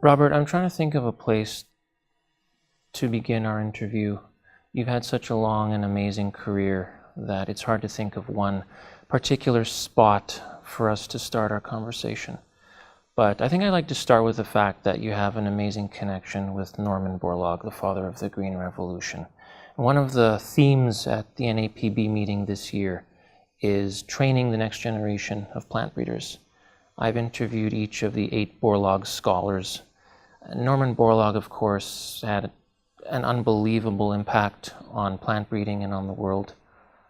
Robert, I'm trying to think of a place to begin our interview. You've had such a long and amazing career that it's hard to think of one particular spot for us to start our conversation. But I think I'd like to start with the fact that you have an amazing connection with Norman Borlaug, the father of the Green Revolution. One of the themes at the NaPB meeting this year is training the next generation of plant breeders. I've interviewed each of the 8 Borlaug scholars. Norman Borlaug, of course, had an unbelievable impact on plant breeding and on the world.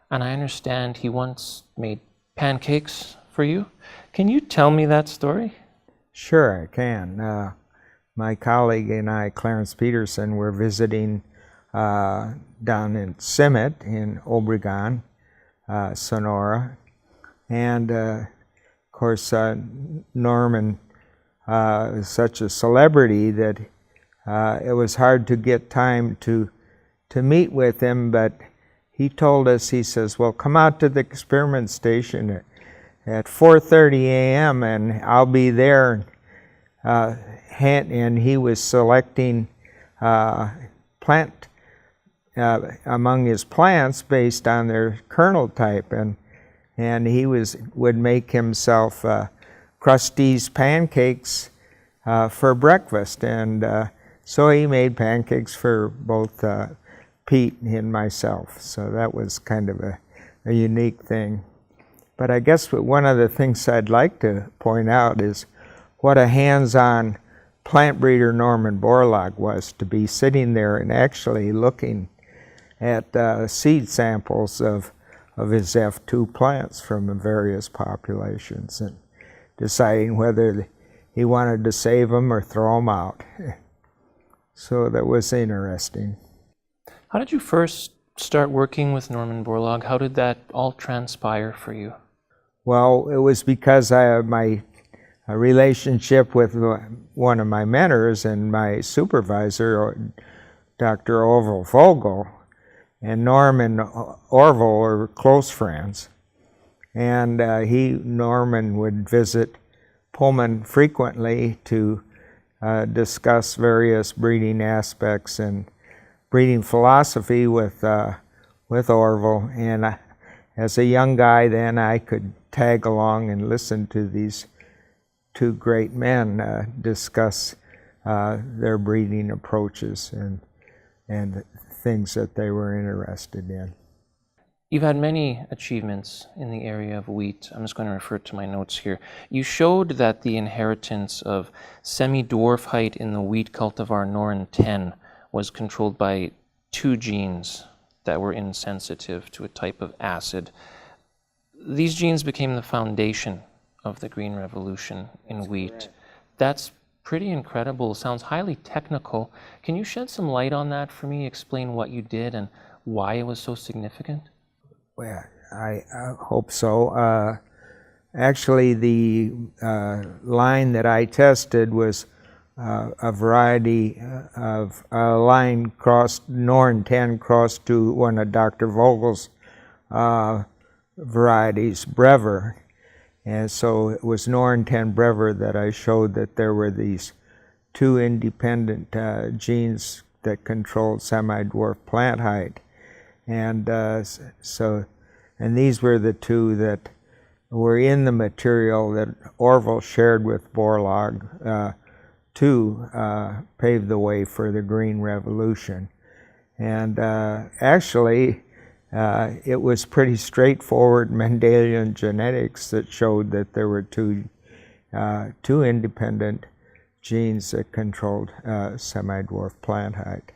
And I understand he once made pancakes for you. Can you tell me that story? Sure, I can. My colleague and I, Clarence Peterson, were visiting down in Summit in Obregon, Sonora. And of course, Norman is such a celebrity that it was hard to get time to meet with him, but he told us, he says, well, come out to the experiment station at 4:30 a.m. and I'll be there. And he was selecting plant among his plants based on their kernel type, and he would make himself Krusty's pancakes for breakfast, and so he made pancakes for both Pete and myself. So that was kind of a unique thing. But I guess one of the things I'd like to point out is what a hands-on plant breeder Norman Borlaug was, to be sitting there and actually looking at seed samples of his F2 plants from various populations and deciding whether he wanted to save them or throw them out. So that was interesting. How did you first start working with Norman Borlaug? How did that all transpire for you? Well, it was because I have my relationship with one of my mentors and my supervisor, Dr. Orville Vogel, and Norm and Orville were close friends. And Norman would visit Pullman frequently to discuss various breeding aspects and breeding philosophy with Orville. And as a young guy then, I could tag along and listen to these 2 great men discuss their breeding approaches and things that they were interested in. You've had many achievements in the area of wheat. I'm just going to refer to my notes here. You showed that the inheritance of semi-dwarf height in the wheat cultivar Norn 10 was controlled by 2 genes that were insensitive to a type of acid. These genes became the foundation of the Green Revolution in wheat. Correct. That's pretty incredible. Sounds highly technical. Can you shed some light on that for me? Explain what you did and why it was so significant? Well, I hope so. Actually, the line that I tested was a variety of a line crossed, Norn 10 crossed to one of Dr. Vogel's varieties, Brever. And so it was Norn 10 Brever that I showed that there were these 2 independent genes that controlled semi-dwarf plant height. And and these were the 2 that were in the material that Orville shared with Borlaug to pave the way for the Green Revolution. And actually, it was pretty straightforward Mendelian genetics that showed that there were 2 independent genes that controlled semi-dwarf plant height.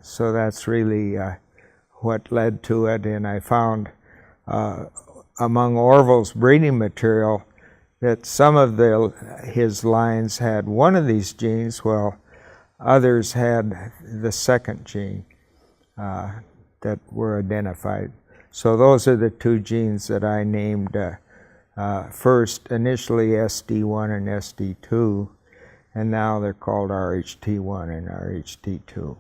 So that's really what led to it, and I found among Orville's breeding material that some of his lines had one of these genes, while others had the second gene that were identified. So those are the 2 genes that I named first, initially SD1 and SD2, and now they're called RHT1 and RHT2.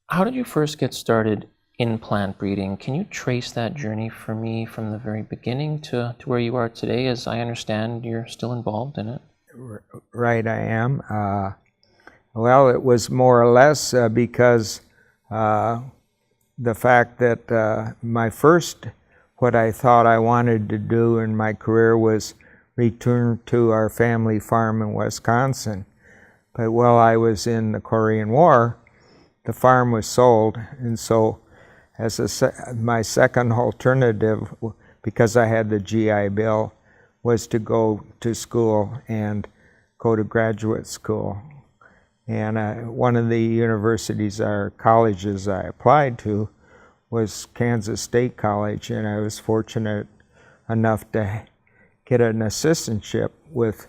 How did you first get started in plant breeding? Can you trace that journey for me from the very beginning to where you are today? As I understand, you're still involved in it. right I am. Well, it was more or less because the fact that my first, what I thought I wanted to do in my career was return to our family farm in Wisconsin. But while I was in the Korean War, the farm was sold, and so as my second alternative, because I had the GI Bill, was to go to school and go to graduate school. And one of the universities or colleges I applied to was Kansas State College, and I was fortunate enough to get an assistantship with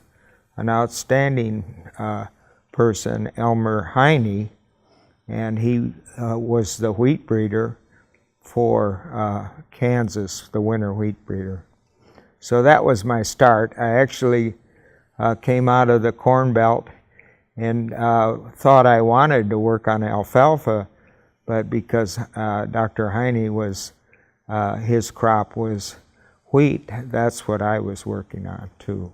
an outstanding person, Elmer Heine, and he was the wheat breeder for Kansas, the winter wheat breeder. So that was my start. I actually came out of the Corn Belt and thought I wanted to work on alfalfa, but because Dr. Heine was, his crop was wheat, that's what I was working on too.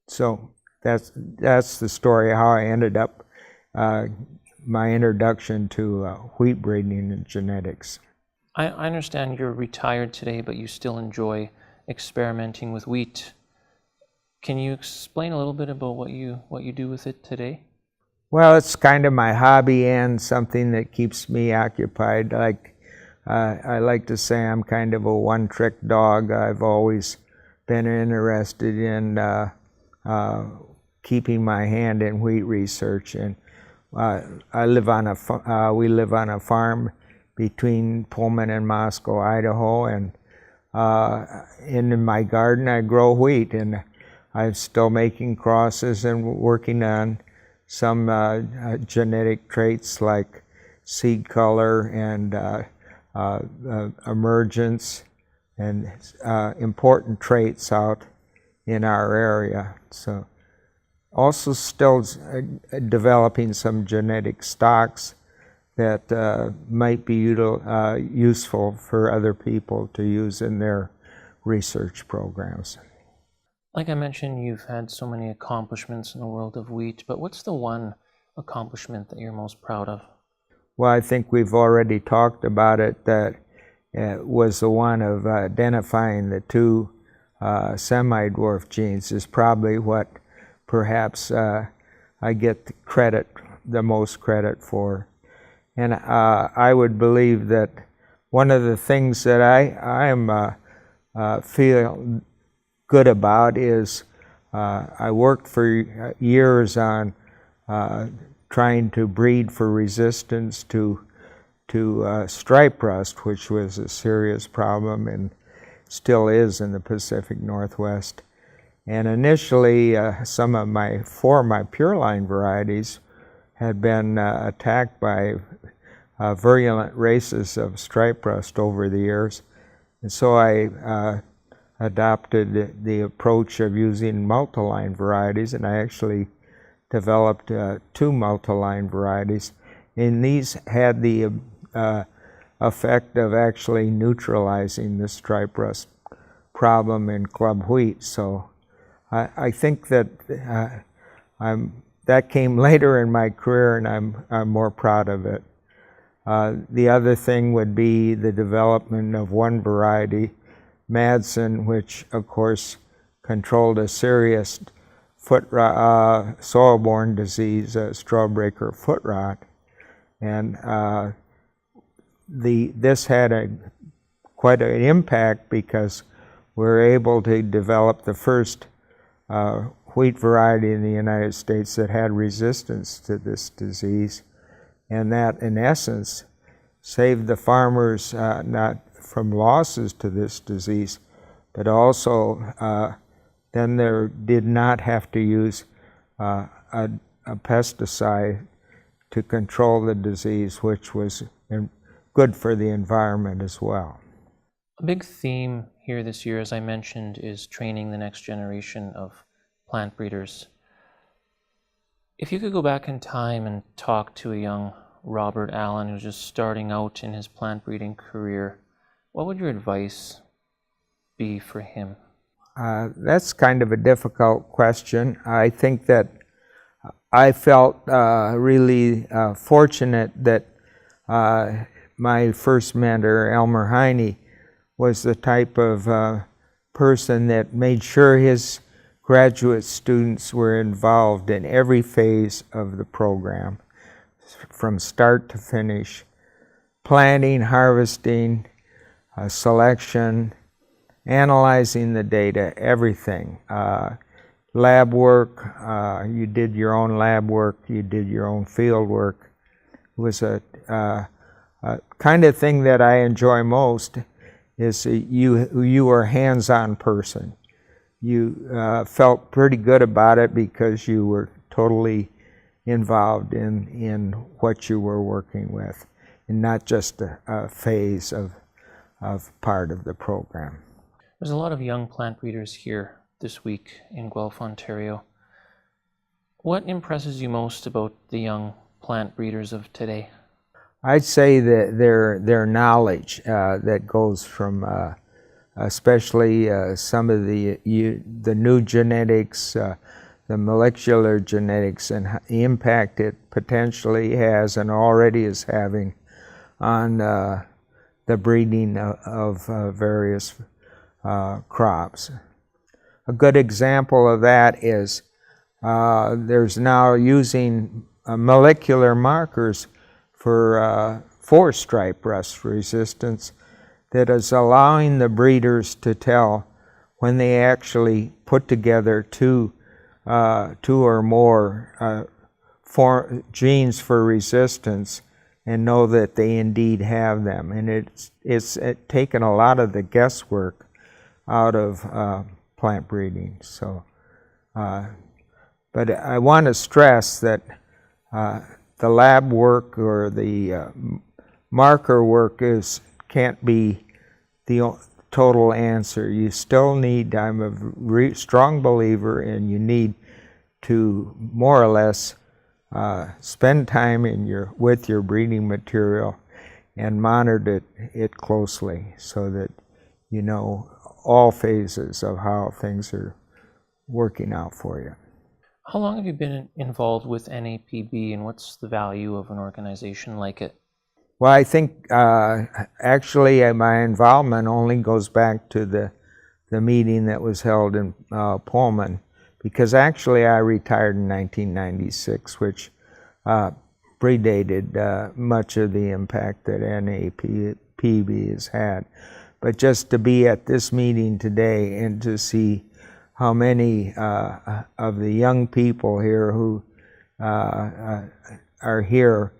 So that's the story how I ended up, my introduction to wheat breeding and genetics. I understand you're retired today, but you still enjoy experimenting with wheat. Can you explain a little bit about what you do with it today? Well, it's kind of my hobby and something that keeps me occupied. Like I like to say I'm kind of a one-trick dog. I've always been interested in keeping my hand in wheat research, and we live on a farm between Pullman and Moscow, Idaho, and in my garden I grow wheat, and I'm still making crosses and working on some genetic traits like seed color and emergence and important traits out in our area. So also still developing some genetic stocks that might be useful for other people to use in their research programs. Like I mentioned, you've had so many accomplishments in the world of wheat, but what's the one accomplishment that you're most proud of? Well, I think we've already talked about it. That was the one of identifying the two semi-dwarf genes is probably what perhaps I get the most credit for. And I would believe that one of the things that I feel good about is I worked for years on trying to breed for resistance to stripe rust, which was a serious problem and still is in the Pacific Northwest. And initially, some of my pure line varieties had been attacked by virulent races of stripe rust over the years. And so I adopted the approach of using multi-line varieties, and I actually developed two multi-line varieties. And these had the effect of actually neutralizing the stripe rust problem in club wheat. So I think that that came later in my career, and I'm more proud of it. The other thing would be the development of one variety, Madsen, which of course controlled a serious soil-borne disease, strawbreaker foot rot, and this had quite an impact because we're able to develop the first wheat variety in the United States that had resistance to this disease, and that in essence saved the farmers not from losses to this disease, but also then they did not have to use a pesticide to control the disease, which was good for the environment as well. A big theme here this year, as I mentioned, is training the next generation of plant breeders. If you could go back in time and talk to a young Robert Allan who's just starting out in his plant breeding career, what would your advice be for him? That's kind of a difficult question. I think that I felt really fortunate that my first mentor, Elmer Heine, was the type of person that made sure his graduate students were involved in every phase of the program, from start to finish: planting, harvesting, selection, analyzing the data, everything. Lab work, you did your own lab work, you did your own field work. It was a kind of thing that I enjoy most, is you were a hands-on person. You felt pretty good about it because you were totally involved in what you were working with, and not just a phase of part of the program. There's a lot of young plant breeders here this week in Guelph, Ontario. What impresses you most about the young plant breeders of today? I'd say that their knowledge that goes from especially some of the new genetics, the molecular genetics, and the impact it potentially has and already is having on the breeding of various crops. A good example of that is there's now using molecular markers for four-stripe rust resistance that is allowing the breeders to tell when they actually put together two or more genes for resistance and know that they indeed have them. And it's taken a lot of the guesswork out of plant breeding. So, but I want to stress that the lab work or the marker work can't be the total answer. You still need, I'm a strong believer in, you need to more or less spend time with your breeding material and monitor it closely so that you know all phases of how things are working out for you. How long have you been involved with NaPB, and what's the value of an organization like it? Well, I think actually my involvement only goes back to the meeting that was held in Pullman, because actually I retired in 1996, which predated much of the impact that NaPB has had. But just to be at this meeting today and to see how many of the young people here who are here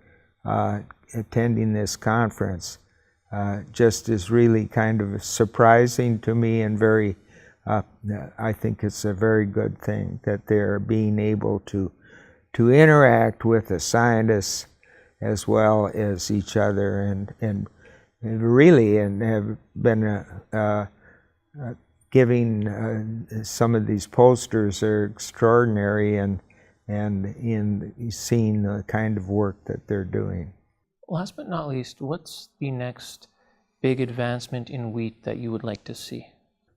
attending this conference just is really kind of surprising to me, and very, I think it's a very good thing that they're being able to interact with the scientists as well as each other, and really have been giving some of these posters are extraordinary, and in seeing the kind of work that they're doing. Last but not least, what's the next big advancement in wheat that you would like to see?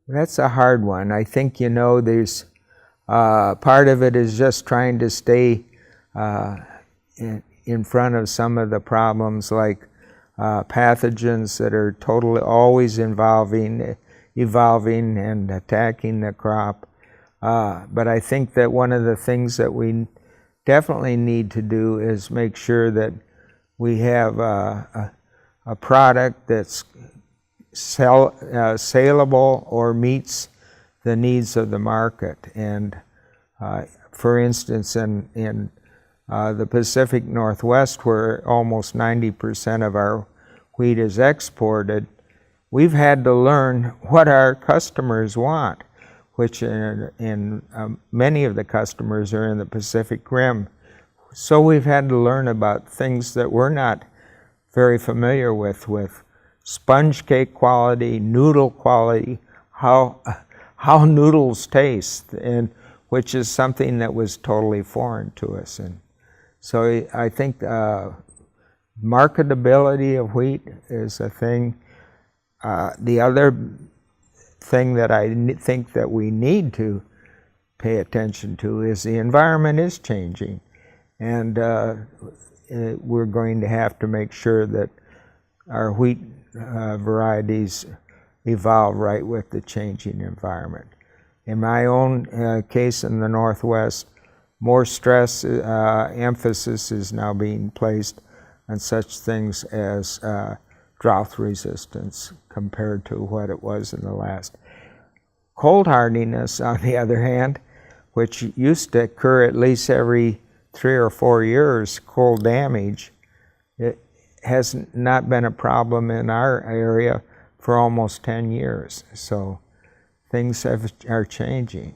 That's a hard one. I think, there's part of it is just trying to stay in front of some of the problems, like pathogens that are totally always evolving and attacking the crop. But I think that one of the things that we definitely need to do is make sure that we have a product that's saleable or meets the needs of the market. And for instance, in the Pacific Northwest, where almost 90% of our wheat is exported, we've had to learn what our customers want, which in many of the customers are in the Pacific Rim. So we've had to learn about things that we're not very familiar with sponge cake quality, noodle quality, how noodles taste, and which is something that was totally foreign to us. And so I think marketability of wheat is a thing. The other thing that I think that we need to pay attention to is the environment is changing, and we're going to have to make sure that our wheat varieties evolve right with the changing environment. In my own case in the Northwest, more stress, emphasis is now being placed on such things as drought resistance compared to what it was in the last. Cold hardiness, on the other hand, which used to occur at least every 3 or 4 years, cold damage, it has not been a problem in our area for almost 10 years. So things are changing.